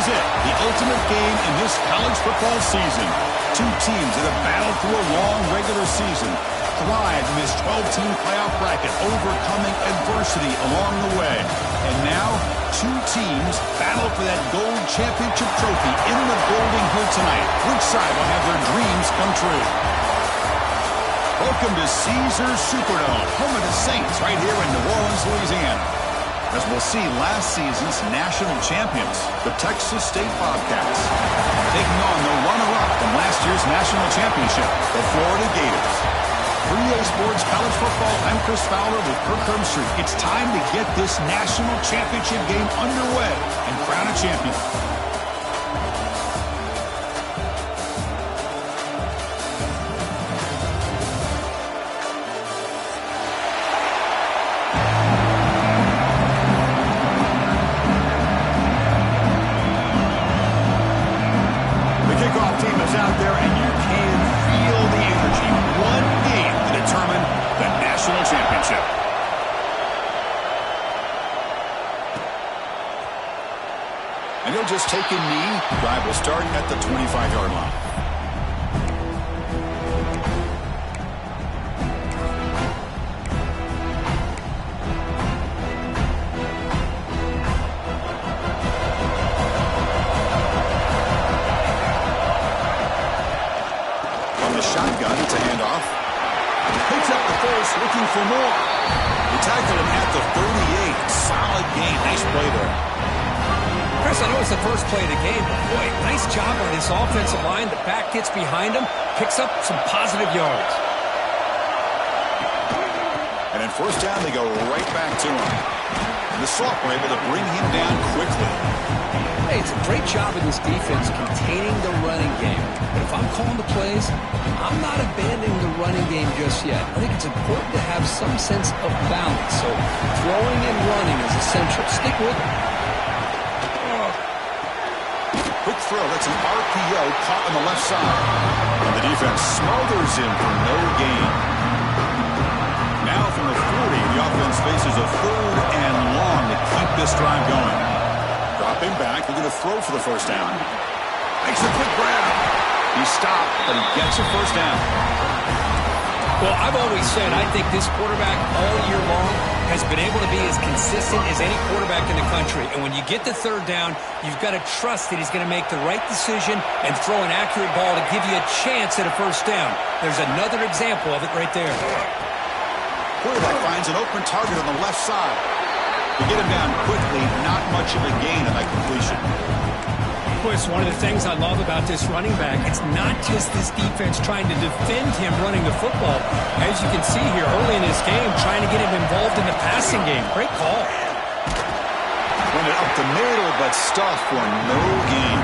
is it, the ultimate game in this college football season. Two teams that have battled through a long regular season, thrived in this 12-team playoff bracket, overcoming adversity along the way. And now, two teams battle for that gold championship trophy in the building here tonight. Which side will have their dreams come true? Welcome to Caesars Superdome, home of the Saints, right here in New Orleans, Louisiana. As we'll see, last season's national champions, the Texas State Bobcats, taking on the runner-up from last year's national championship, the Florida Gators. For EA Sports College Football, I'm Chris Fowler with Kirk Herbstreit. It's time to get this national championship game underway and crown a champion. Out there, and you can feel the energy. One game to determine the national championship. And he'll just take a knee. Drive will start at the 25-yard line. Shotgun, it's a handoff. Picks up the first, looking for more. He tackled him at the 38. Solid gain. Nice play there. Chris, I know it's the first play of the game, but boy, nice job on this offensive line. The back gets behind him, picks up some positive yards. And then first down, they go right back to him. And the Soft were able to bring him down quickly. Hey, it's a great job in this defense containing the running game. But if I'm calling the plays, I'm not abandoning the running game just yet. I think it's important to have some sense of balance. So throwing and running is essential. Stick with it. Quick throw. That's an RPO caught on the left side. And the defense smothers him for no gain. Now from the 40, the offense faces a third and long to keep this drive going. Dropping back, they're going to throw for the first down. Makes a quick grab. He stopped, but he gets a first down. Well, I've always said I think this quarterback all year long has been able to be as consistent as any quarterback in the country. And when you get the third down, you've got to trust that he's going to make the right decision and throw an accurate ball to give you a chance at a first down. There's another example of it right there. Quarterback finds an open target on the left side. To get him down quickly, not much of a gain on that completion. Chris, one of the things I love about this running back, it's not just this defense trying to defend him running the football. As you can see here early in this game, trying to get him involved in the passing game. Great call. Run it up the middle, but stuffed for no gain.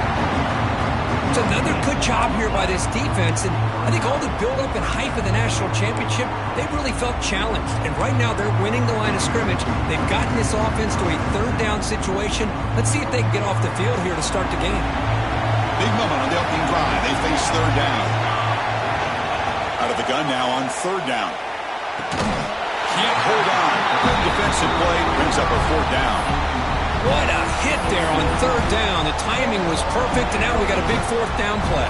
It's another good job here by this defense, and I think all the build-up and hype of the national championship, they really felt challenged. And right now, they're winning the line of scrimmage. They've gotten this offense to a third down situation. Let's see if they can get off the field here to start the game. Big moment on the opening drive. They face third down. Out of the gun now on third down. Can't hold on. Good defensive play brings up a fourth down. What a hit there on third down. The timing was perfect, and now we got a big fourth down play.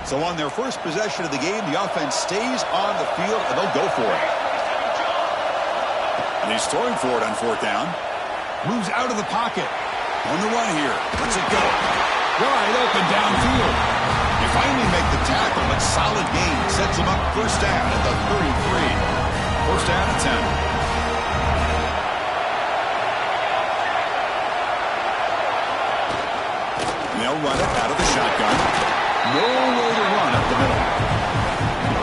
So on their first possession of the game, the offense stays on the field, and they'll go for it. And he's throwing for it on fourth down. Moves out of the pocket. On the run here. Lets it go. Wide open downfield. They finally make the tackle, but solid gain sets him up first down at the 33. First down at 10. And they'll run it out of the shotgun. Nowhere to run up the middle.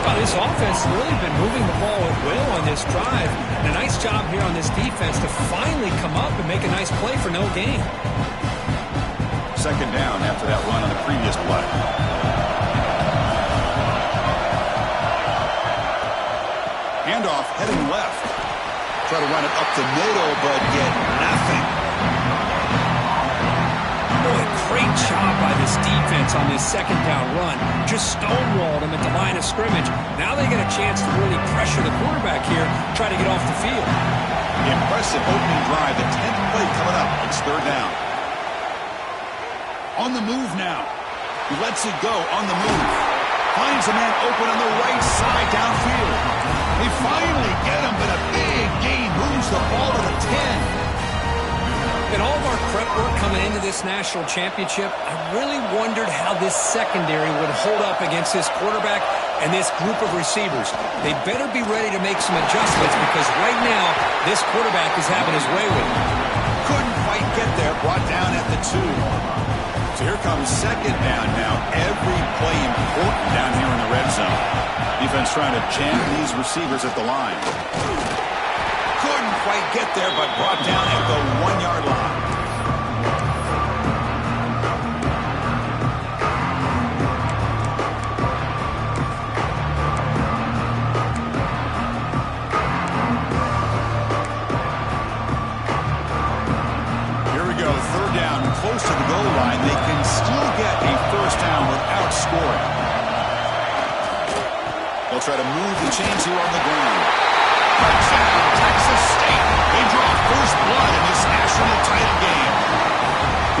Well, this offense has really been moving the ball at will on this drive. And a nice job here on this defense to finally come up and make a nice play for no gain. Second down after that run on the previous play. Handoff heading left. Try to run it up the middle, but get nothing. Boy, great job by this defense on this second down run. Just stonewalled him at the line of scrimmage. Now they get a chance to really pressure the quarterback here, try to get off the field. Impressive opening drive. The 10th play coming up. It's third down. On the move now. He lets it go on the move. Finds a man open on the right side downfield. They finally get him, but a big gain moves the ball to the 10. In all of our prep work coming into this national championship, I really wondered how this secondary would hold up against this quarterback and this group of receivers. They better be ready to make some adjustments because right now, this quarterback is having his way with him. Couldn't quite get there, brought down at the 2. So here comes second down now. Every play important down here in the red zone. Defense trying to jam these receivers at the line. Couldn't quite get there, but brought down at the 1-yard line. Here we go, third down, close to the goal line. They can still get a first down without scoring. They'll try to move the chains here on the ground. Texas State. They draw first blood in this national title game.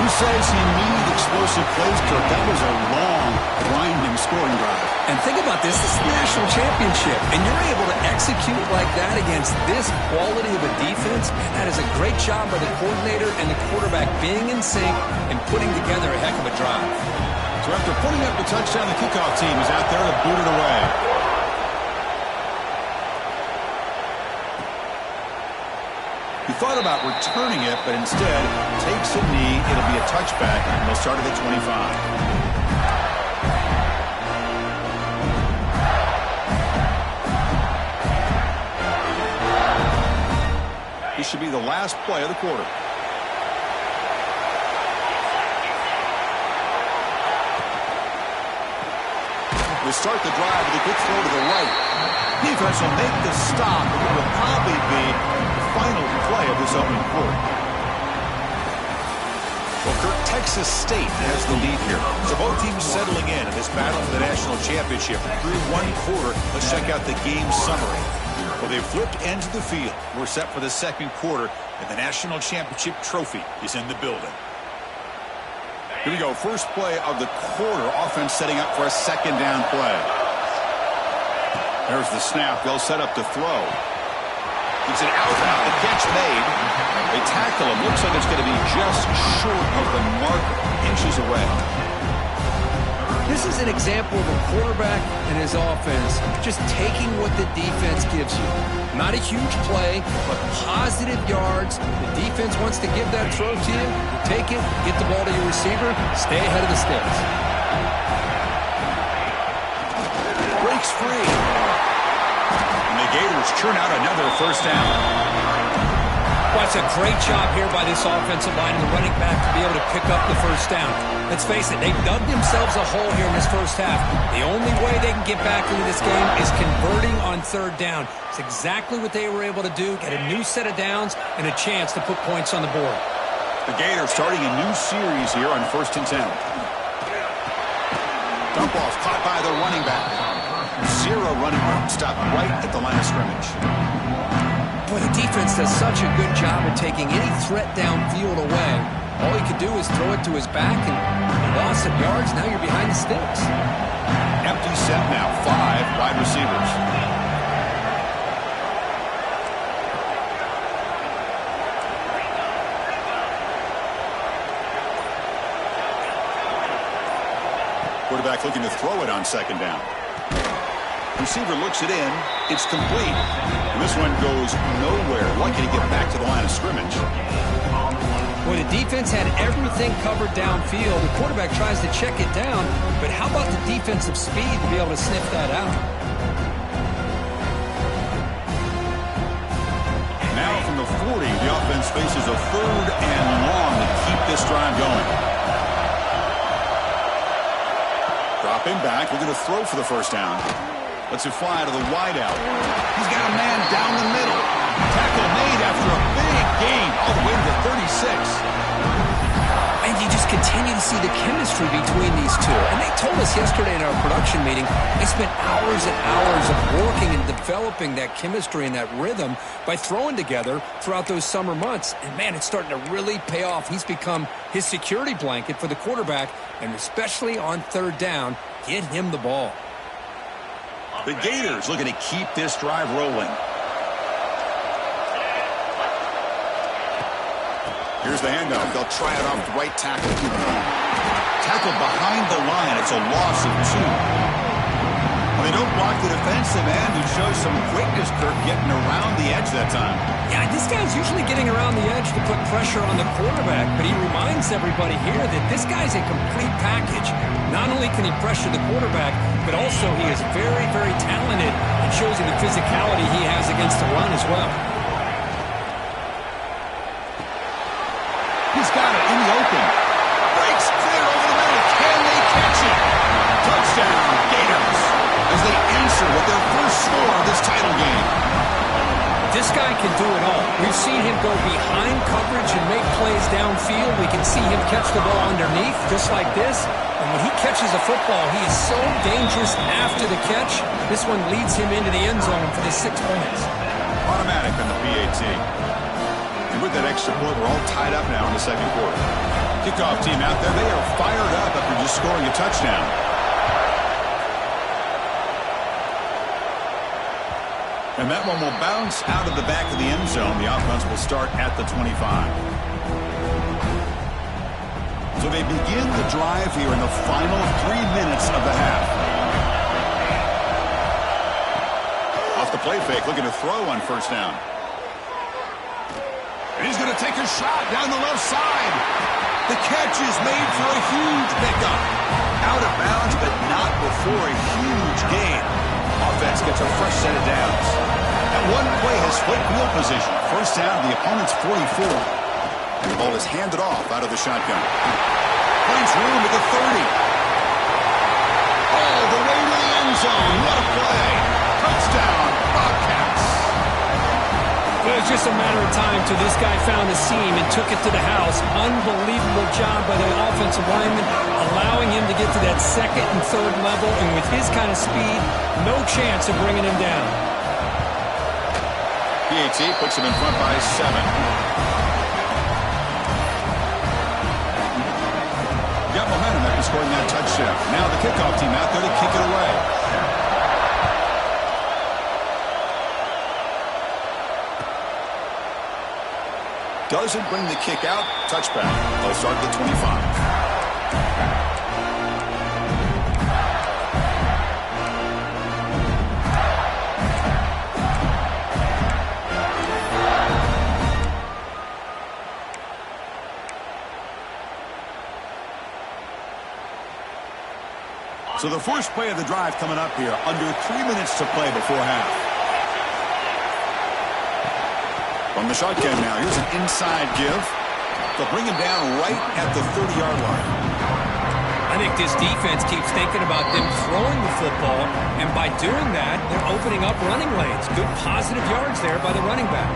Who says he needed explosive plays, Kirk? That was a long, winding scoring drive. And think about this. This is the national championship, and you're able to execute like that against this quality of a defense. Man, that is a great job by the coordinator and the quarterback being in sync and putting together a heck of a drive. So after putting up the touchdown, the kickoff team is out there to boot it away. He thought about returning it, but instead takes a knee. It'll be a touchback, and they'll start at the 25. This should be the last play of the quarter. They start the drive with a good throw to the right. Defense will make the stop, and it will probably be the final play of this opening quarter. Well, Kirk, Texas State has the lead here. So both teams settling in this battle for the national championship. Through one quarter, let's check out the game summary. Well, they've flipped ends of the field. We're set for the second quarter, and the national championship trophy is in the building. Here we go. First play of the quarter. Offense setting up for a second down play. There's the snap. They'll set up to throw. It's an out route. The catch made. They tackle him. Looks like it's going to be just short of the mark, inches away. This is an example of a quarterback and his offense just taking what the defense gives you. Not a huge play, but positive yards. The defense wants to give that throw to you. You take it, get the ball to your receiver, stay ahead of the sticks. Breaks free. And the Gators churn out another first down. Well, it's a great job here by this offensive line and the running back to be able to pick up the first down. Let's face it, they've dug themselves a hole here in this first half. The only way they can get back into this game is converting on third down. It's exactly what they were able to do, get a new set of downs and a chance to put points on the board. The Gators starting a new series here on 1st and 10. Dump off caught by the running back. Zero running room, stopped right at the line of scrimmage. Boy, the defense does such a good job of taking any threat downfield away. All he could do is throw it to his back, and loss of yards, now you're behind the sticks. Empty set now, 5 wide receivers. Quarterback looking to throw it on second down. Receiver looks it in. It's complete. And this one goes nowhere. Lucky to get back to the line of scrimmage. Well, the defense had everything covered downfield. The quarterback tries to check it down, but how about the defensive speed to be able to sniff that out? Now from the 40, the offense faces a third and long to keep this drive going. Dropping back, looking to throw for the first down. Lets it fly to the wideout. He's got a man down the middle. Tackle made after a big gain all the way to the 36. And you you just continue to see the chemistry between these two. And they told us yesterday in our production meeting, they spent hours and hours of working and developing that chemistry and that rhythm by throwing together throughout those summer months. And, man, it's starting to really pay off. He's become his security blanket for the quarterback, and especially on third down, get him the ball. The Gators looking to keep this drive rolling. Here's the handoff. They'll try it off the right tackle. Tackle behind the line. It's a loss of 2. Well, they don't block the defensive end, who shows some quickness, Kirk, getting around the edge that time. Yeah, this guy's usually getting around the edge to put pressure on the quarterback, but he reminds everybody here that this guy's a complete package. Not only can he pressure the quarterback, but also he is very, very talented and shows you the physicality he has against the run as well. He's got it in the open. Breaks clear over the middle. Can they catch it? Touchdown, Gators, as they answer with their first score of this title game. This guy can do it all. We've seen him go behind coverage and make plays downfield. We can see him catch the ball underneath, just like this. And when he catches a football, he is so dangerous after the catch. This one leads him into the end zone for the 6 points. Automatic on the PAT. And with that extra point, we're all tied up now in the second quarter. Kickoff team out there. They are fired up after just scoring a touchdown. And that one will bounce out of the back of the end zone. The offense will start at the 25. So they begin the drive here in the final 3 minutes of the half. Off the play fake, looking to throw on first down. And he's going to take a shot down the left side. The catch is made for a huge pickup. Out of bounds, but not before a huge gain. Offense gets a fresh set of downs. That one play has split field position. First down, the opponent's 44. And the ball is handed off out of the shotgun. Finds room at the 30. All the way to the end zone. What a play. Touchdown, Bobcats. It was just a matter of time till this guy found a seam and took it to the house. Unbelievable job by the offensive lineman, allowing him to get to that second and third level. And with his kind of speed, no chance of bringing him down. PAT puts him in front by 7. Got momentum after scoring that touchdown. Now the kickoff team out there to kick it away. Doesn't bring the kick out. Touchback. They'll start at the 25. So the first play of the drive coming up here. Under 3 minutes to play before half. From the shotgun now. Here's an inside give. They'll bring him down right at the 30-yard line. I think this defense keeps thinking about them throwing the football, and by doing that, they're opening up running lanes. Good positive yards there by the running back.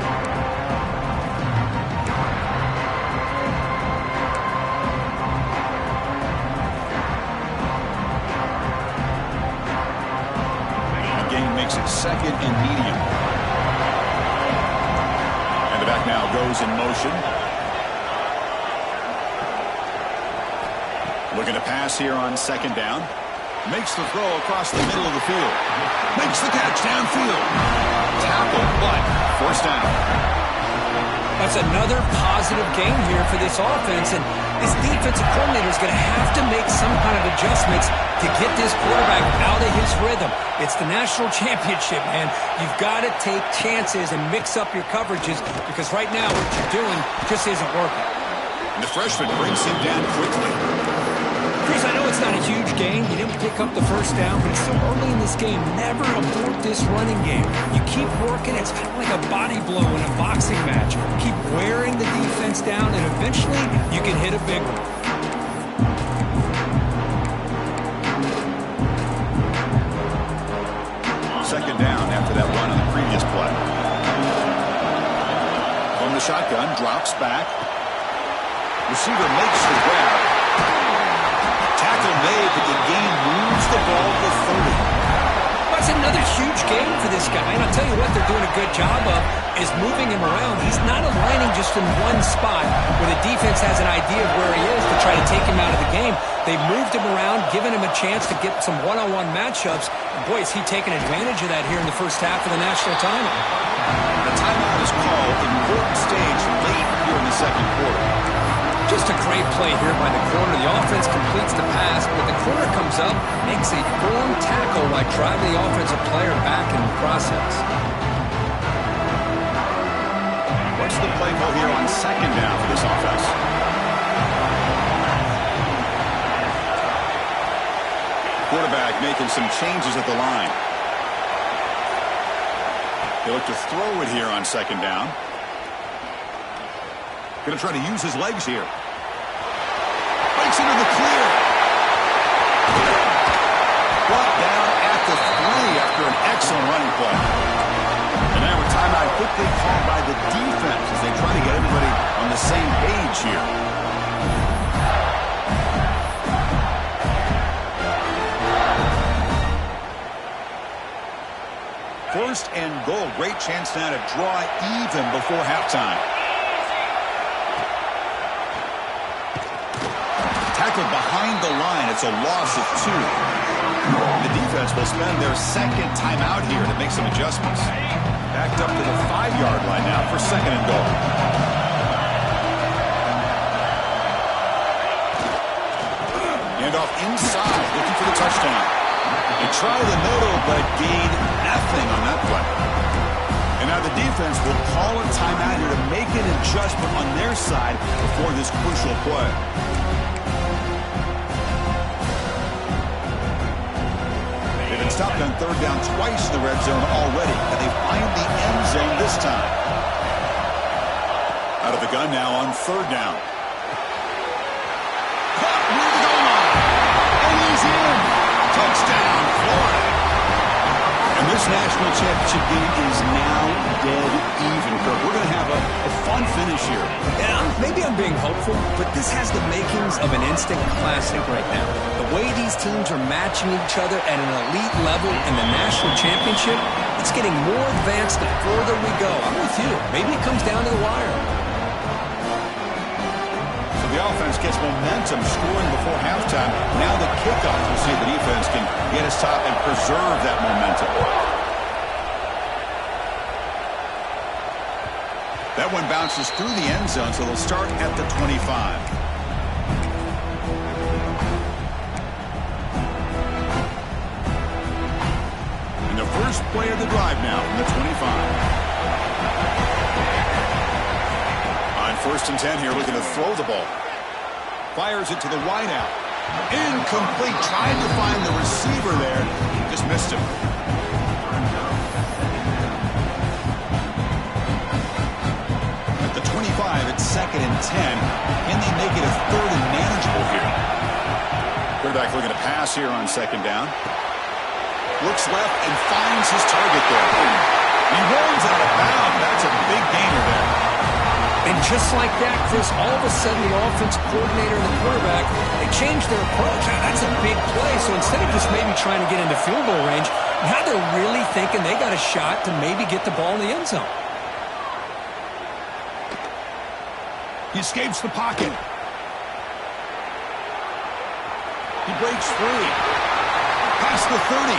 Makes it second and medium. And the back now goes in motion. Looking to pass here on second down. Makes the throw across the middle of the field. Makes the catch downfield. Tackle, but first down. That's another positive game here for this offense, and this defensive coordinator is going to have to make some kind of adjustments to get this quarterback out of his rhythm. It's the national championship, man. You've got to take chances and mix up your coverages, because right now what you're doing just isn't working. And the freshman brings him down quickly. Chris, I know it's not a huge gain. You didn't pick up the first down, but it's so early in this game. Never abort this running game. You keep working. It's kind of like a body blow in a boxing match. Keep wearing the defense down, and eventually you can hit a big one. Second down after that run on the previous play. From the shotgun, drops back. Receiver makes the grab. made, but the game moves the ball to 30. That's another huge game for this guy. And I'll tell you what they're doing a good job of is moving him around. He's not aligning just in one spot where the defense has an idea of where he is to try to take him out of the game. They've moved him around, given him a chance to get some one-on-one matchups. And boy, is he taking advantage of that here in the first half of the national title. The timeout is called. Important stage late here in the second quarter. Just a great play here by the corner. The offense completes the pass, but the corner comes up, makes a firm tackle while driving the offensive player back in the process. What's the play call here on second down for this offense? Quarterback making some changes at the line. They look to throw it here on second down. Going to try to use his legs here. Breaks into the clear. Brought down at the 3 after an excellent running play. And now a timeout quickly called by the defense as they try to get everybody on the same page here. First and goal. Great chance now to draw even before halftime. Tackled behind the line. It's a loss of 2. The defense will spend their second timeout here to make some adjustments. Backed up to the 5-yard line now for second and goal. Handoff inside, looking for the touchdown. They try the middle, but gain nothing on that play. And now the defense will call a timeout here to make an adjustment on their side before this crucial play. Stopped on third down twice in the red zone already, and they find the end zone this time. Out of the gun now on third down. Caught near the goal line, and he's in. Touchdown, Florida. And this national championship game is now dead even, Kirk. We're going to have a fun finish here. Yeah, maybe I'm being hopeful, but this has the makings of an instant classic right now. The way these teams are matching each other at an elite level in the national championship, it's getting more advanced the further we go. I'm with you. Maybe it comes down to the wire. So the offense gets momentum scoring before halftime. Now the kickoff. We'll see if the defense can get us top and preserve that momentum. That one bounces through the end zone, so they'll start at the 25. First play of the drive now from the 25. On first and 10 here, looking to throw the ball. Fires it to the wideout. Incomplete. Trying to find the receiver there. Just missed him. At the 25, it's second and 10. Can they make it a third and manageable here? Quarterback looking to pass here on second down. Looks left and finds his target there. He rolls out of bounds. That's a big gainer there. And just like that, Chris, all of a sudden the offense coordinator and the quarterback, they changed their approach. That's a big play. So instead of just maybe trying to get into field goal range, now they're really thinking they got a shot to maybe get the ball in the end zone. He escapes the pocket. He breaks free. Past the 30.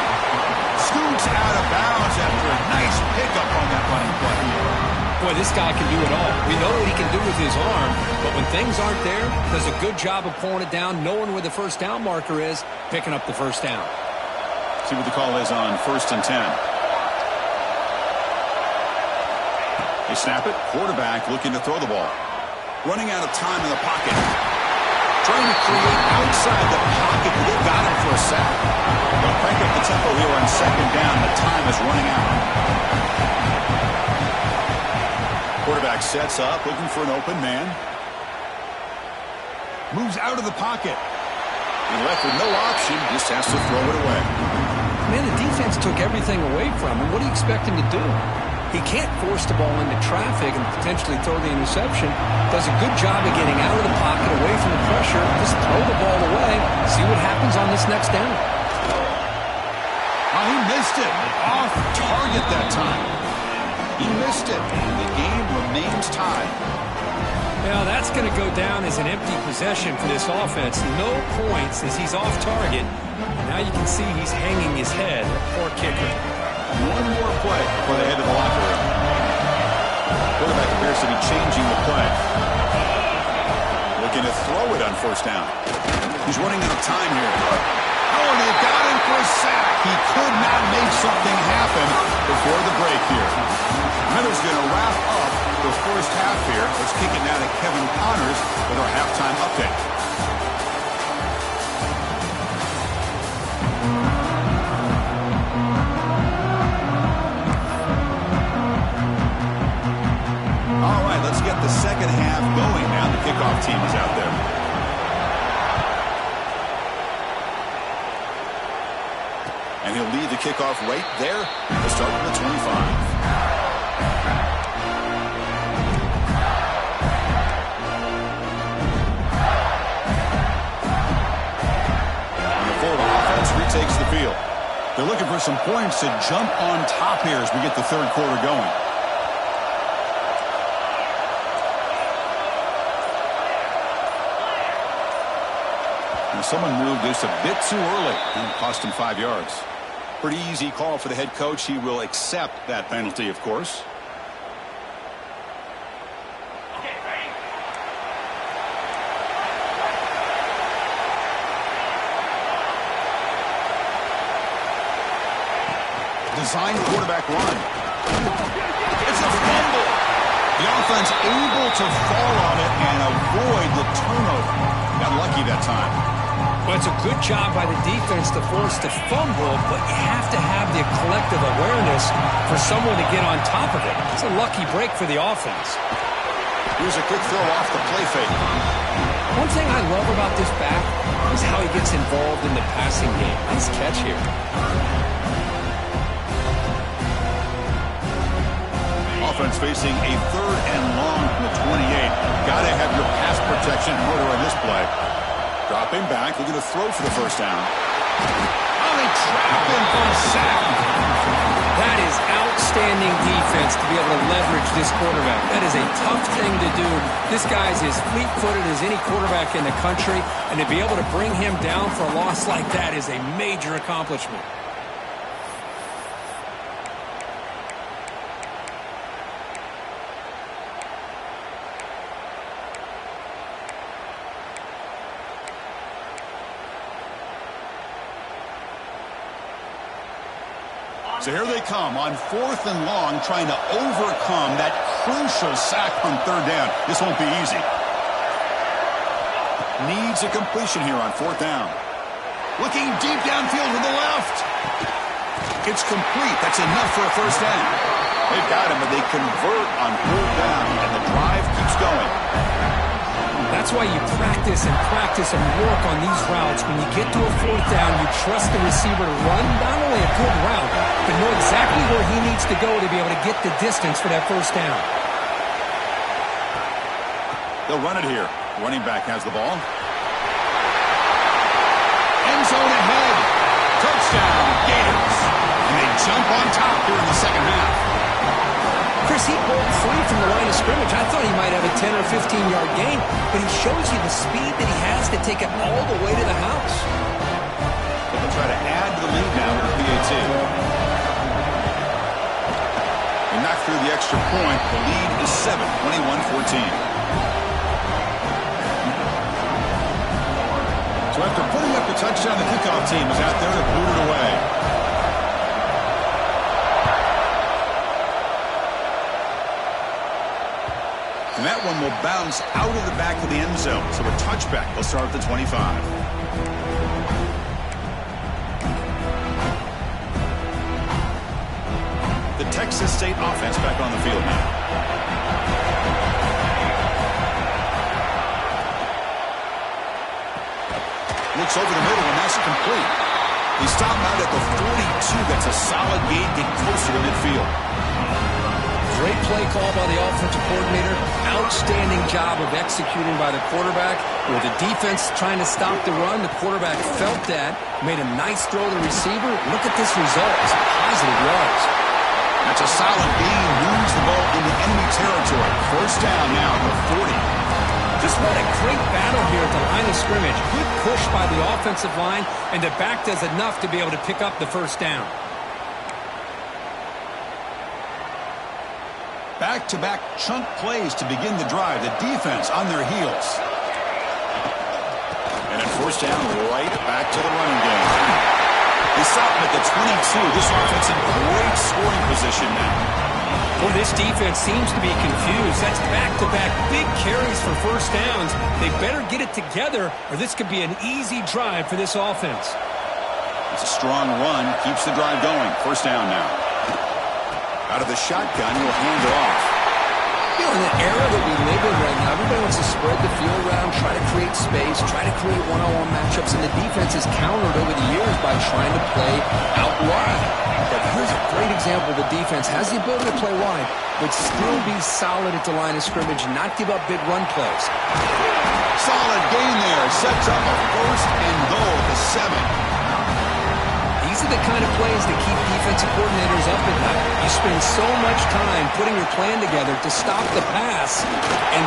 Scoots out of bounds after a nice pickup on that running play. Boy, this guy can do it all. We know what he can do with his arm, but when things aren't there, does a good job of pulling it down, knowing where the first down marker is, picking up the first down. See what the call is on first and 10. They snap it. Quarterback looking to throw the ball. Running out of time in the pocket. Trying to create outside the pocket, but they got him for a sack. They'll crank up the tempo here on second down. The time is running out. Quarterback sets up, looking for an open man. Moves out of the pocket. And left with no option, just has to throw it away. Man, the defense took everything away from him. What do you expect him to do? He can't force the ball into traffic and potentially throw the interception. Does a good job of getting out of the pocket, away from the pressure. Just throw the ball away. See what happens on this next down. Oh, he missed it. Off target that time. He missed it. The game remains tied. Now that's going to go down as an empty possession for this offense. No points as he's off target. And now you can see he's hanging his head. Poor kicker. One more play before they head to the locker room. Quarterback appears to be changing the play. Looking to throw it on first down. He's running out of time here. Oh, and they got him for a sack. He could not make something happen before the break here. Miller's going to wrap up the first half here. Let's kick it now to Kevin Connors with our halftime update. All right, let's get the second half going now. The kickoff team is out there. And he'll lead the kickoff right there to start with the 25. Takes the field. They're looking for some points to jump on top here as we get the third quarter going. And someone moved this a bit too early and it cost him 5 yards. Pretty easy call for the head coach. He will accept that penalty, of course. Designed quarterback run. It's a fumble. The offense able to fall on it and avoid the turnover. Got lucky that time. Well, it's a good job by the defense to force the fumble, but you have to have the collective awareness for someone to get on top of it. It's a lucky break for the offense. Here's a quick throw off the play fake. One thing I love about this back is how he gets involved in the passing game. Nice catch here. Offense facing a third and long from the 28. Got to have your pass protection in order on this play. Dropping back, looking to throw for the first down. Oh, they trap him for a sack. That is outstanding defense to be able to leverage this quarterback. That is a tough thing to do. This guy's as fleet-footed as any quarterback in the country, and to be able to bring him down for a loss like that is a major accomplishment. So here they come on fourth and long, trying to overcome that crucial sack on third down. This won't be easy. Needs a completion here on fourth down. Looking deep downfield to the left. It's complete. That's enough for a first down. They've got him, but they convert on fourth down, and the drive keeps going. That's why you practice and work on these routes. When you get to a fourth down, you trust the receiver to run not only a good route, but know exactly where he needs to go to be able to get the distance for that first down. They'll run it here. Running back has the ball. End zone ahead. Touchdown, Gators. And they jump on top here in the second half. Chris, he broke free from the line of scrimmage. I thought he might have a 10 or 15-yard gain, but he shows you the speed that he has to take it all the way to the house. They'll try to add to the lead now with the PAT. They knock through the extra point. The lead is 7, 21-14. So after putting up the touchdown, the kickoff team is out there to boot it away. And that one will bounce out of the back of the end zone. So a touchback. They'll start at the 25. The Texas State offense back on the field now. Looks over the middle, and that's complete. He stopped out at the 42. That's a solid gain, getting closer to midfield. play call by the offensive coordinator. Outstanding job of executing by the quarterback. With the defense trying to stop the run, the quarterback felt that, made a nice throw to the receiver. Look at this result. It's positive yards. That's a solid gain. Moves the ball into enemy territory. First down now at the 40. Just what a great battle here at the line of scrimmage. Good push by the offensive line, and the back does enough to be able to pick up the first down. Back-to-back chunk plays to begin the drive. The defense on their heels. And at first down, right back to the running game. They stop him at the 22. This offense in great scoring position now. Well, this defense seems to be confused. That's back-to-back big carries for first downs. They better get it together, or this could be an easy drive for this offense. It's a strong run. Keeps the drive going. First down now. Out of the shotgun, he'll hand it off. You know, in the era that we live in right now, everybody wants to spread the field around, try to create space, try to create one-on-one matchups, and the defense has countered over the years by trying to play out wide. But here's a great example. The defense has the ability to play wide, but still be solid at the line of scrimmage and not give up big run plays. Solid gain there. Sets up a first and goal at the 7. These are the kind of plays that keep defensive coordinators up at night. You spend so much time putting your plan together to stop the pass and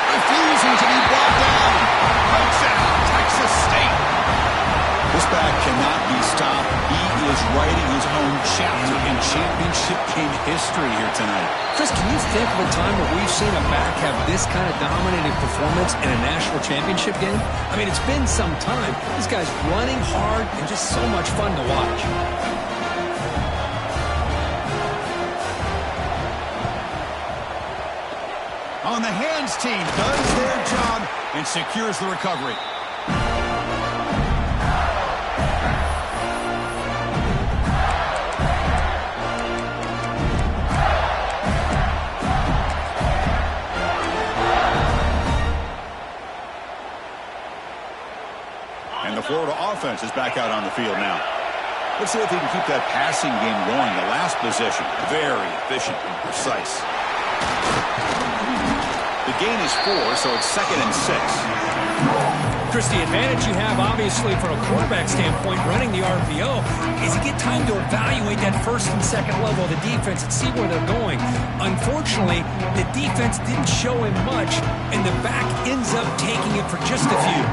refusing to be brought down. Touchdown, Texas State. This back cannot be stopped. He is writing his own chapter in championship game history here tonight. Chris, can you think of a time where we've seen a back have this kind of dominating performance in a national championship game? I mean, it's been some time. This guy's running hard and just so much fun to watch. On the hands team does their job and secures the recovery. And the Florida offense is back out on the field now. Let's see if they can keep that passing game going. The last possession, very efficient and precise. The gain is 4, so it's 2nd and 6. Chris, the advantage you have, obviously, from a quarterback standpoint, running the RPO, is you get time to evaluate that first and second level of the defense and see where they're going. Unfortunately, the defense didn't show him much, and the back ends up taking it for just a few.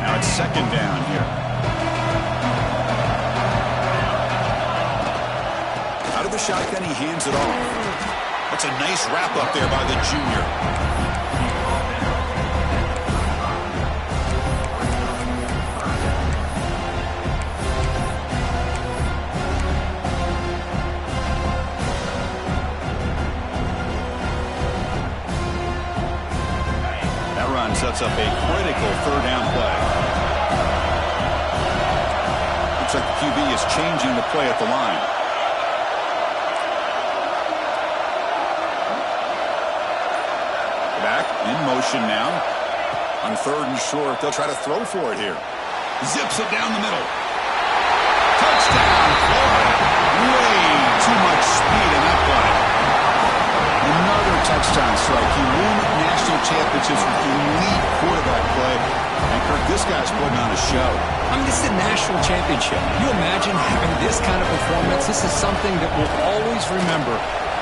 Now it's 2nd down here. Out of the shotgun, he hands it off. That's a nice wrap up there by the junior. That run sets up a critical 3rd down play. Looks like the QB is changing the play at the line. Back in motion now. On 3rd and short, they'll try to throw for it here. Zips it down the middle. Touchdown, Florida. Way too much speed in that play. Another touchdown strike. You win national championships with elite quarterback play. And Kirk, this guy's putting on a show. I mean, this is a national championship. Can you imagine having this kind of performance? This is something that we'll always remember.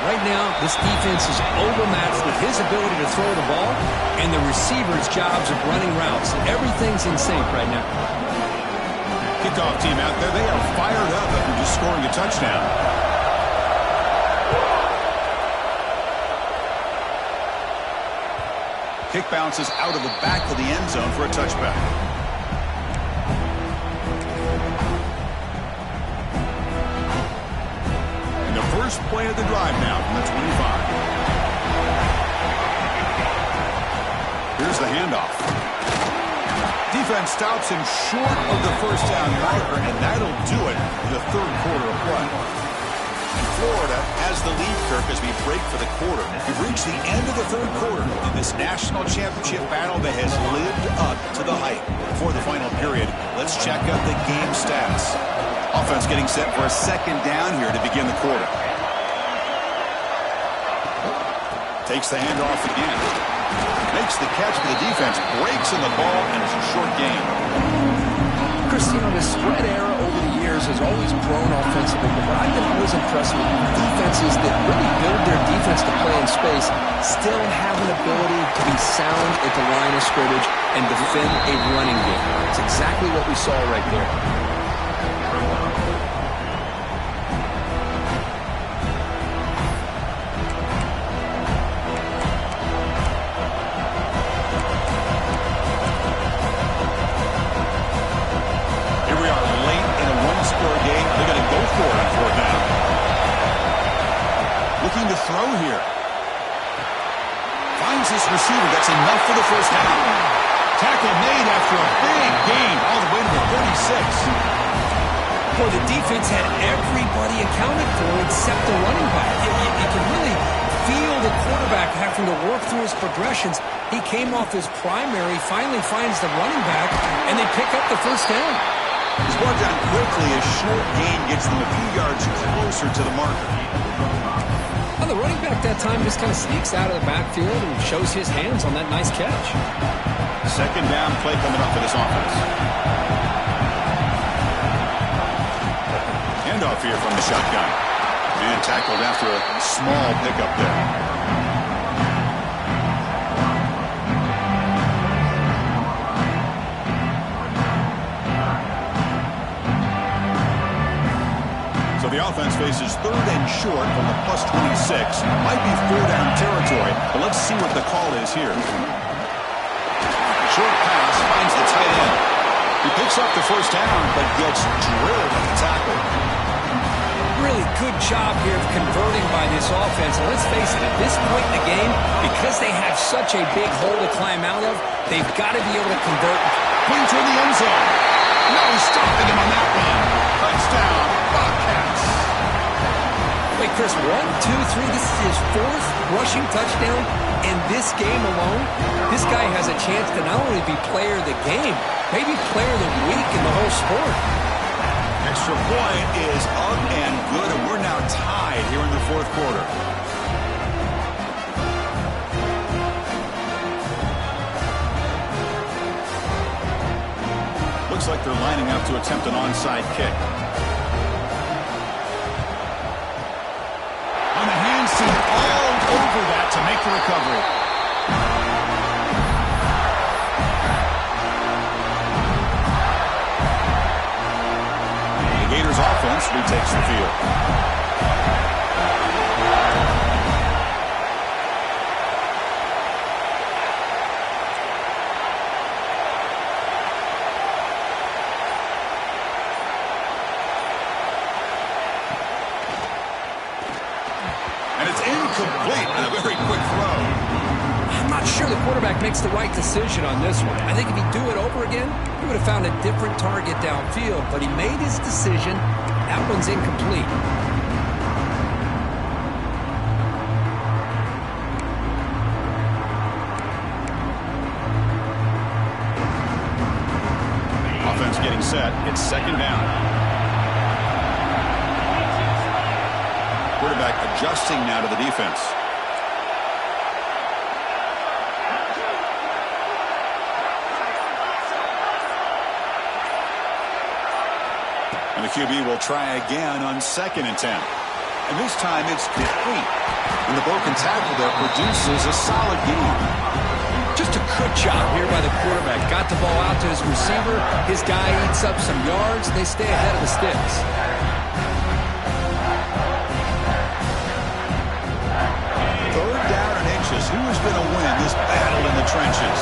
Right now, this defense is overmatched with his ability to throw the ball and the receiver's jobs of running routes. Everything's in sync right now. Kickoff team out there, they are fired up after just scoring a touchdown. Kick bounces out of the back of the end zone for a touchback. First play of the drive now from the 25. Here's the handoff. Defense stops him short of the first down marker, and that'll do it in the 3rd quarter of play. And Florida has the lead, Kirk, as we break for the quarter. We've reached the end of the 3rd quarter in this national championship battle that has lived up to the hype. Before the final period, let's check out the game stats. Offense getting set for a second down here to begin the quarter. Takes the handoff again. Makes the catch, but the defense breaks in the ball, and it's a short gain. Cristiano, the spread era over the years has always grown offensively, but what I've been always impressed with defenses that really build their defense to play in space still have an ability to be sound at the line of scrimmage and defend a running game. It's exactly what we saw right there. Looking to throw here. Finds his receiver. That's enough for the first down. Tackle made after a big gain all the way to the 36. Well, the defense had everybody accounted for except the running back. You can really feel the quarterback having to work through his progressions. He came off his primary, finally finds the running back, and they pick up the first down. He's brought down quickly. A short gain gets them a few yards closer to the marker. Well, the running back that time just kind of sneaks out of the backfield and shows his hands on that nice catch. Second down play coming up for this offense. Handoff here from the shotgun. And tackled after a small pickup there. So the offense faces third and short from the plus 26. Might be four-down territory, but let's see what the call is here. Short pass finds the tight end. He picks up the first down, but gets drilled at the tackle. Really good job here of converting by this offense. And let's face it, at this point in the game, because they have such a big hole to climb out of, they've got to be able to convert. Put him toward the end zone. No stopping him on that run. Touchdown, Bobcats. Wait, Chris, 1, 2, 3, this is his fourth rushing touchdown. In this game alone, this guy has a chance to not only be player of the game, maybe player of the week in the whole sport. Extra point is up and good, and we're now tied here in the fourth quarter. Looks like they're lining up to attempt an onside kick. On the hands team all over that to make the recovery. The Gators offense retakes the field. And it's incomplete and a very quick throw. I'm not sure the quarterback makes the right decision on this one. I think if he'd do it over again, he would have found a different target downfield, but he made his decision. That one's incomplete. Offense getting set. It's second down. Quarterback adjusting now to the defense. And the QB will try again on 2nd and 10. And this time it's complete. And the broken tackle there produces a solid gain. Just a good job here by the quarterback. Got the ball out to his receiver. His guy eats up some yards. They stay ahead of the sticks. Who is going to win this battle in the trenches?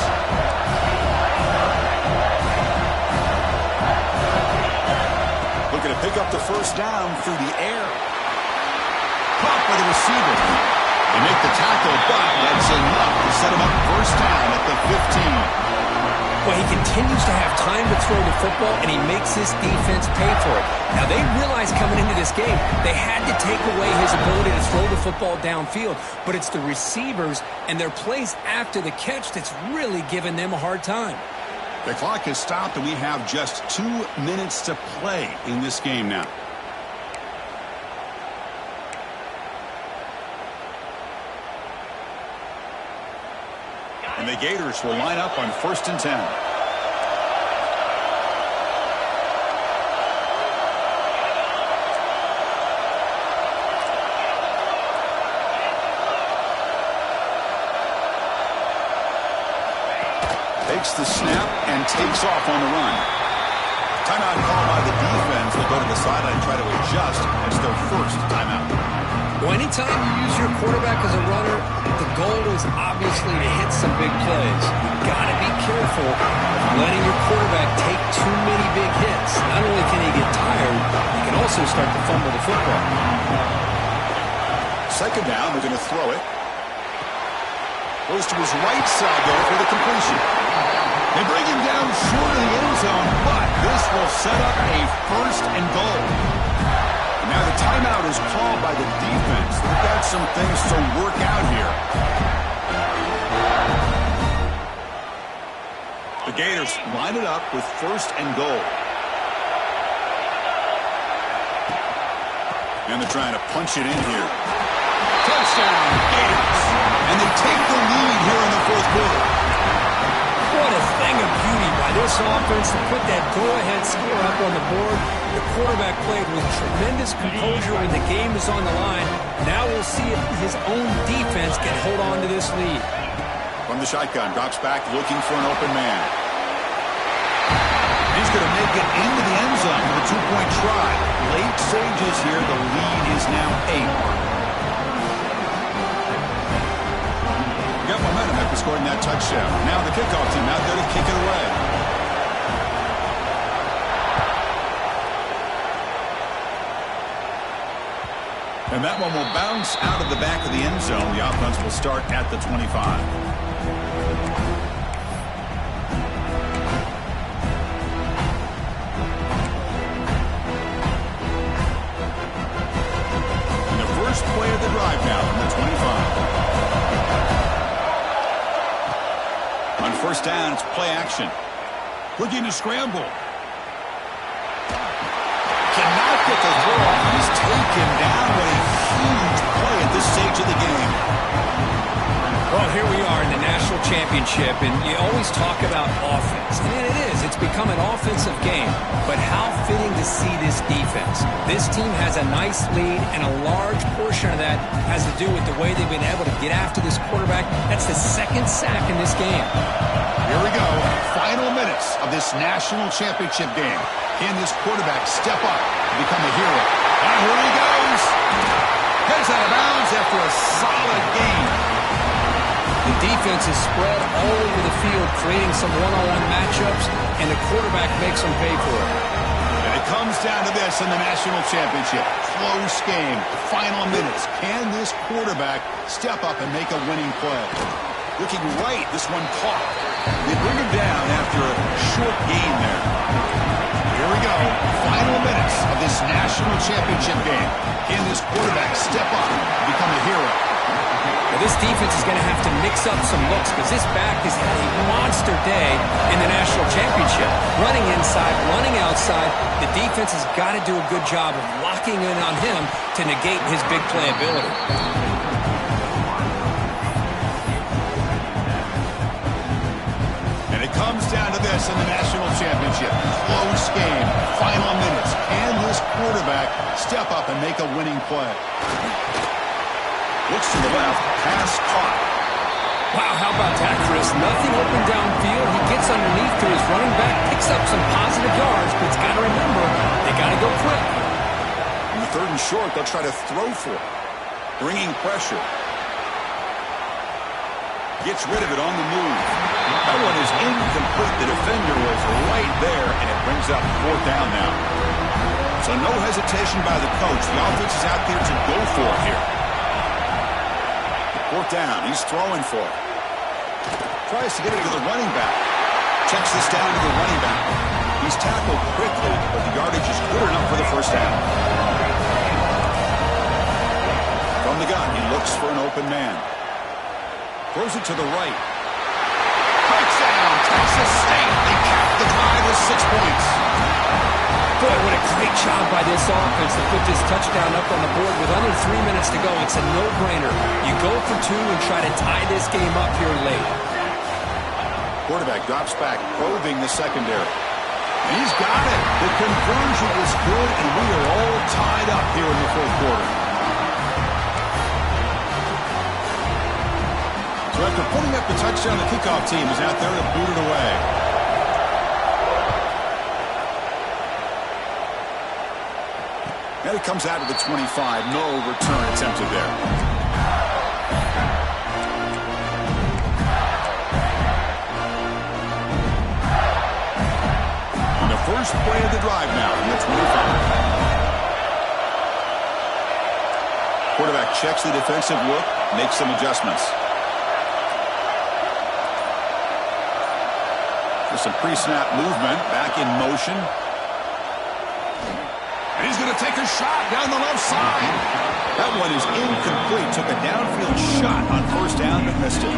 Looking to pick up the first down through the air. Caught by the receiver. They make the tackle, but that's enough to set him up first down at the 15. Well, he continues to have time to throw the football, and he makes his defense pay for it. Now, they realized coming into this game, they had to take away his ability to throw the football downfield, but it's the receivers and their plays after the catch that's really giving them a hard time. The clock has stopped, and we have just 2 minutes to play in this game now. And the Gators will line up on 1st and 10. Takes the snap and takes off on the run. Timeout called by the defense. They'll go to the sideline and try to adjust. It's their first timeout. Well, anytime you use your quarterback as a runner, the goal is obviously to hit some big plays. You've got to be careful of letting your quarterback take too many big hits. Not only can he get tired, he can also start to fumble the football. 2nd down, they're going to throw it. Goes to his right side there for the completion. They bring him down short of the end zone, but this will set up a 1st and goal. And now the timeout is called by the defense. They've got some things to work out here. The Gators line it up with 1st and goal. And they're trying to punch it in here. Touchdown, Gators. And they take the lead here in the 4th quarter. What a thing of beauty by this offense to put that go-ahead score up on the board. The quarterback played with tremendous composure when the game is on the line. Now we'll see if his own defense can hold on to this lead. From the shotgun, drops back looking for an open man. He's going to make it into the end zone with a 2-point try. Late stages here. The lead is now 8. Got momentum after scoring that touchdown. Now the kickoff team out there to kick it away. And that one will bounce out of the back of the end zone. The offense will start at the 25. And the first play of the drive now from the 25. On 1st down, it's play action. Looking to scramble. Cannot get the throw off. He's taken down with a huge play at this stage of the game. Well, here we are in the national championship, and you always talk about offense. And it is. It's become an offensive game. But how fitting to see this defense. This team has a nice lead, and a large portion of that has to do with the way they've been able to get after this quarterback. That's the 2nd sack in this game. Here we go. Final minutes of this national championship game. Can this quarterback step up and become a hero? And here he goes. Heads out of bounds after a solid game. The defense is spread all over the field, creating some one-on-one matchups, and the quarterback makes them pay for it. And it comes down to this in the national championship. Close game. Final minutes. Can this quarterback step up and make a winning play? Looking right, this one caught. They bring him down after a short gain there. Here we go. Final minutes of this national championship game. Can this quarterback step up and become a hero? Well, this defense is going to have to mix up some looks because this back has had a monster day in the national championship. Running inside, running outside. The defense has got to do a good job of locking in on him to negate his big play ability. And it comes down to this in the national championship. Close game. Final minutes. Can this quarterback step up and make a winning play? Looks to the left. Pass caught. Wow, how about that, Chris? Nothing open downfield. He gets underneath to his running back, picks up some positive yards, but it's got to remember, they got to go quick. On the 3rd and short, they'll try to throw for it. Bringing pressure. Gets rid of it on the move. That one is incomplete. The defender was right there, and it brings up 4th down now. So no hesitation by the coach. The offense is out there to go for it here. 4th down. He's throwing for it. Tries to get it to the running back. Checks this down to the running back. He's tackled quickly, but the yardage is good enough for the 1st down. From the gun, he looks for an open man. Throws it to the right. Touchdown, Texas State. They with 6 points. Boy, what a great job by this offense to put this touchdown up on the board with under 3 minutes to go. It's a no-brainer. You go for 2 and try to tie this game up here late. Quarterback drops back, probing the secondary. And he's got it. The conversion is good, and we are all tied up here in the fourth quarter. So after putting up the touchdown, the kickoff team is out there to boot it away. And it comes out of the 25. No return attempted there. And the first play of the drive now in the 25. Quarterback checks the defensive look, makes some adjustments. With some pre-snap movement, back in motion. And he's going to take a shot down the left side. That one is incomplete. Took a downfield shot on first down but missed it.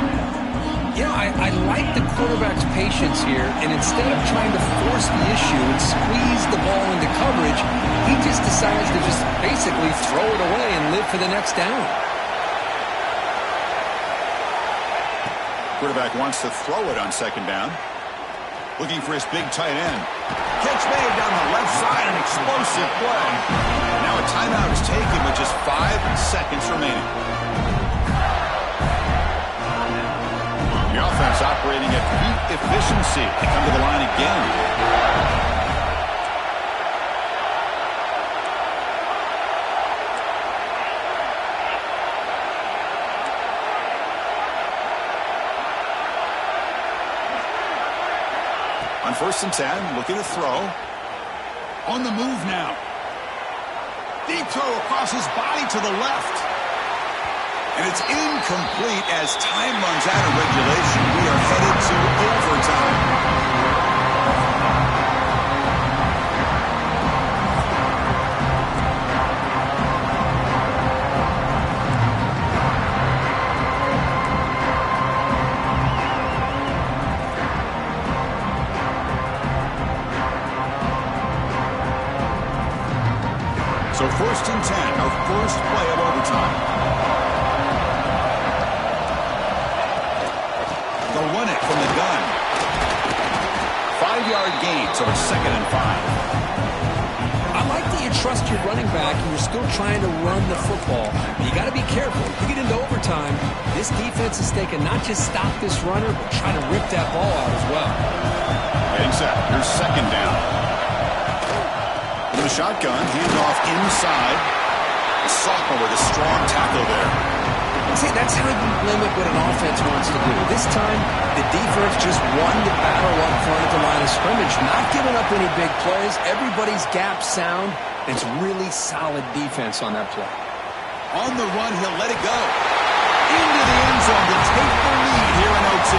Yeah, I like the quarterback's patience here, and instead of trying to force the issue and squeeze the ball into coverage, he just decides to just basically throw it away and live for the next down. Quarterback wants to throw it on second down. Looking for his big tight end. Catch made down the left side, an explosive play. Now a timeout is taken with just 5 seconds remaining. The offense operating at peak efficiency. They come to the line again. On 1st and 10, looking to throw. On the move now. Deep throw across his body to the left. And it's incomplete as time runs out of regulation. We are headed to overtime. So 1st and 10, our first play of overtime. They'll run it from the gun. 5-yard gain, so it's 2nd and 5. I like that you trust your running back and you're still trying to run the football. You got to be careful. You get into overtime, this defense is thinking not just stop this runner, but try to rip that ball out as well. Getting set. Here's 2nd down. The shotgun, hand off inside. The sophomore with a strong tackle there. See, that's how you limit what an offense wants to do. This time, the defense just won the battle up front at the line of scrimmage, not giving up any big plays. Everybody's gap sound. It's really solid defense on that play. On the run, he'll let it go. Into the end zone to take the lead here in OT.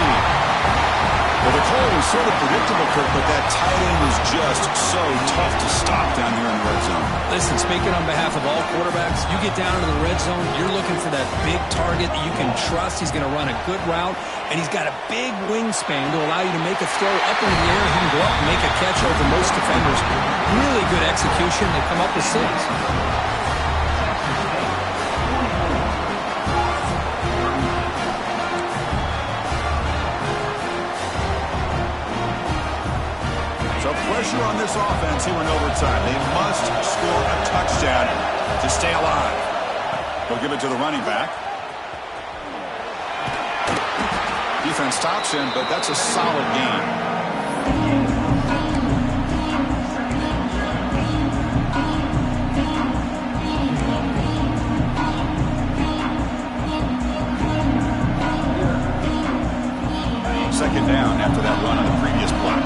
Well, the call was sort of predictable, Kirk, but that tight end was just so tough to stop down here in the red zone. Listen, speaking on behalf of all quarterbacks, you get down into the red zone, you're looking for that big target that you can trust. He's going to run a good route, and he's got a big wingspan to allow you to make a throw up in the air. He can go up and make a catch over most defenders. Really good execution. They come up with 6. Pressure on this offense here in overtime. They must score a touchdown to stay alive. They'll give it to the running back. Defense stops him, but that's a solid gain. Second down after that run on the previous play.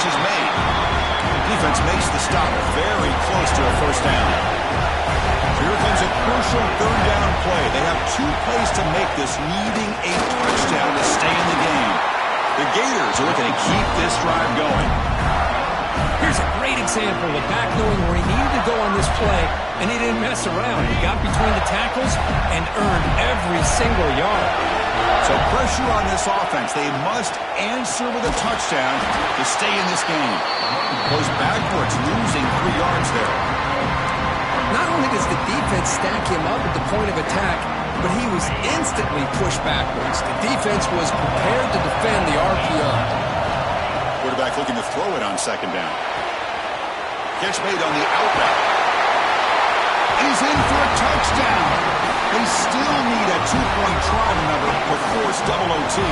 Is made. The defense makes the stop very close to a first down. Here comes a crucial 3rd down play. They have 2 plays to make this, needing a touchdown to stay in the game. The Gators are looking to keep this drive going. Here's a great example of back knowing where he needed to go on this play, and he didn't mess around. He got between the tackles and earned every single yard. So pressure on this offense. They must answer with a touchdown to stay in this game. Goes backwards, losing 3 yards there. Not only does the defense stack him up at the point of attack, but he was instantly pushed backwards. The defense was prepared to defend the RPO. Quarterback looking to throw it on second down. Catch made on the out route. He's in for a touchdown. They still need a 2-point try, remember, to force double OT.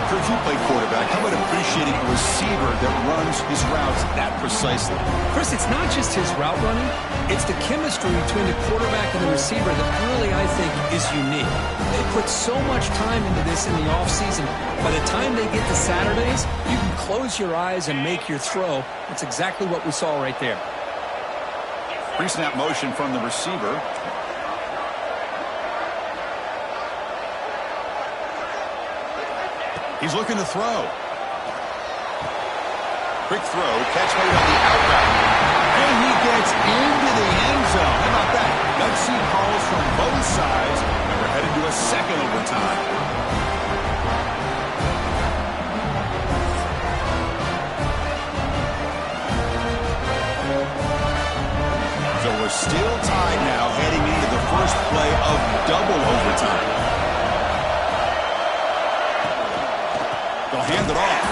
If you play quarterback, how about appreciating a receiver that runs his routes that precisely? Chris, it's not just his route running. It's the chemistry between the quarterback and the receiver that really, I think, is unique. They put so much time into this in the offseason. By the time they get to Saturdays, you can close your eyes and make your throw. That's exactly what we saw right there. Pre-snap motion from the receiver. He's looking to throw. Quick throw, catch made on the out route. And he gets into the end zone. How about that? Gutsy calls from both sides, and we're headed to a second overtime. So we're still tied now, heading into the first play of double overtime. They'll hand it off.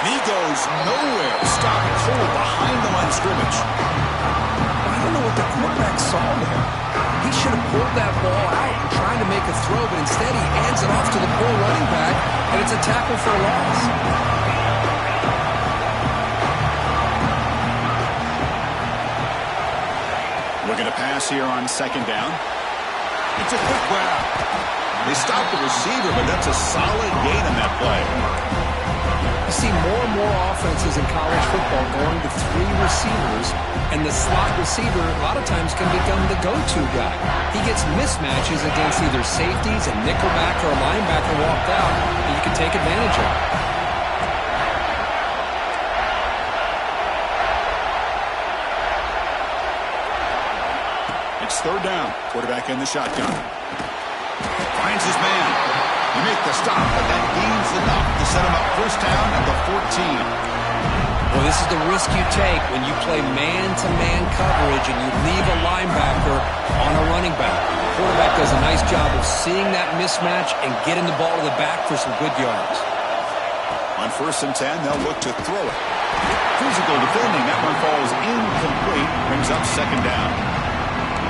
And he goes nowhere. Stop cold behind the line of scrimmage. I don't know what the quarterback saw there. He should have pulled that ball out and tried to make a throw, but instead he hands it off to the poor running back, and it's a tackle for a loss. Looking to pass here on second down. It's a quick grab. They stop the receiver, but that's a solid gain on that play. You see more and more offenses in college football going to 3 receivers, and the slot receiver a lot of times can become the go-to guy. He gets mismatches against either safeties, a nickelback, or a linebacker walked out, and you can take advantage of it. It's third down. Quarterback in the shotgun. Finds his man. He makes the stop, but that gains enough to set him up first down at the 14. Well, this is the risk you take when you play man-to-man coverage and you leave a linebacker on a running back. The quarterback does a nice job of seeing that mismatch and getting the ball to the back for some good yards. On first and 10, they'll look to throw it. Physical defending. That one falls incomplete. Brings up second down.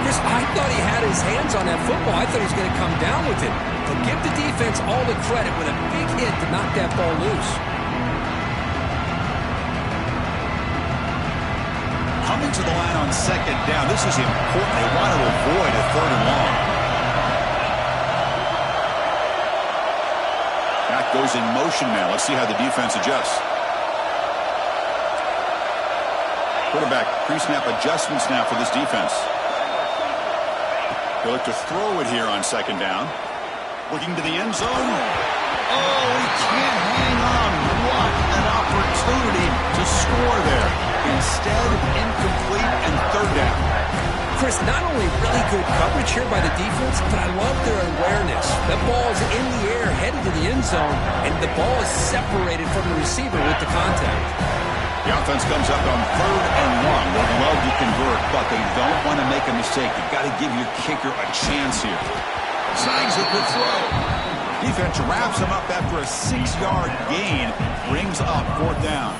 Chris, I thought he had his hands on that football. I thought he was going to come down with it. But give the defense all the credit with a big hit to knock that ball loose. Coming to the line on second down. This is important. They want to avoid a third and long. That goes in motion now. Let's see how the defense adjusts. Quarterback pre-snap adjustments now for this defense. They look to throw it here on second down. Looking to the end zone. Oh, he can't hang on. What an opportunity to score there. Instead, incomplete and third down. Chris, not only really good coverage here by the defense, but I love their awareness. That ball is in the air, headed to the end zone, and the ball is separated from the receiver with the contact. The offense comes up on third and long. They'd love to convert, but they don't want to make a mistake. You've got to give your kicker a chance here. Snags a good throw. Defense wraps him up after a 6-yard gain. Brings up fourth down.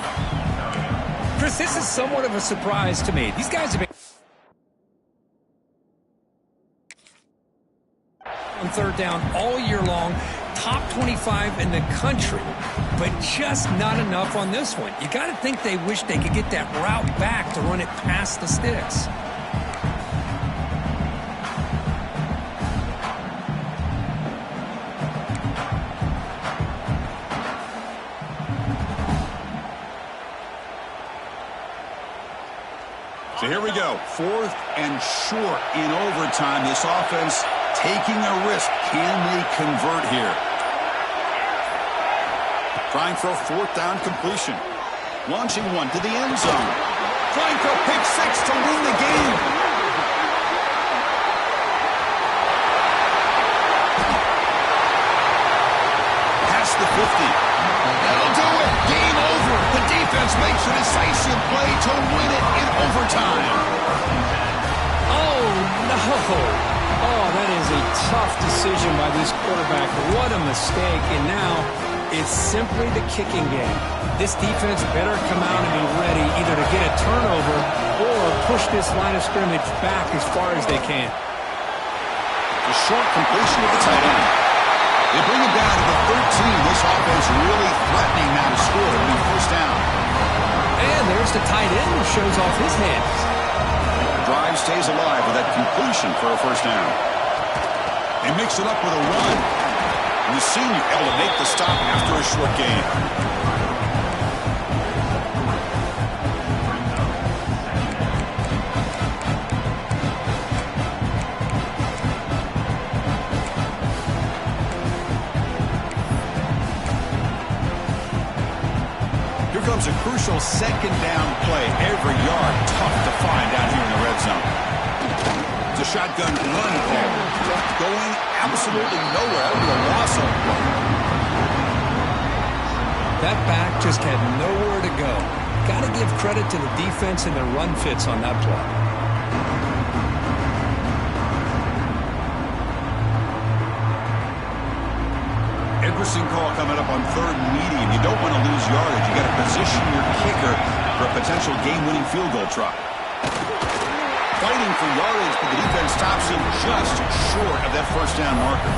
Chris, this is somewhat of a surprise to me. These guys have been on third down all year long. Top 25 in the country, but just not enough on this one. You got to think they wish they could get that route back to run it past the sticks. So here we go. Fourth and short in overtime. This offense taking a risk. Can they convert here? Trying for a fourth down completion. Launching one to the end zone. Trying for a pick six to win the game. Past the 50. That'll do it. Game over. The defense makes a decisive play to win it in overtime. Oh, no. Oh, that is a tough decision by this quarterback. What a mistake. And now it's simply the kicking game. This defense better come out and be ready either to get a turnover or push this line of scrimmage back as far as they can. A short completion of the tight end. They bring it down to the 13. This offense really threatening now to score to be first down. And there's the tight end who shows off his hands. Drive stays alive with that completion for a first down. They mix it up with a run. And the senior able to make the stop after a short gain. Here comes a crucial second down play. Every yard tough to find down here in the red zone. It's a shotgun run call. Going absolutely nowhere with a loss of one. That back just had nowhere to go. Got to give credit to the defense and their run fits on that play. Edwards call coming up on third and medium. You don't want to lose yardage. You got to position your kicker for a potential game-winning field goal try. Fighting for yardage, but the defense stops him just short of that first down marker.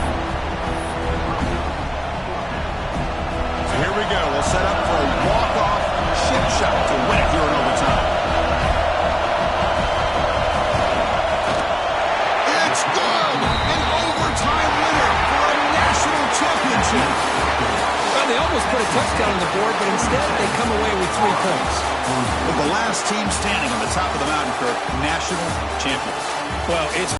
So here we go. We'll set up for a walk-off chip shot to win it here in overtime. It's good! An overtime winner for a national championship. Well, they almost put a touchdown on the board, but instead they come away with 3 points. With the last team standing on the top of the mountain, Kirk, national champions. Well, it's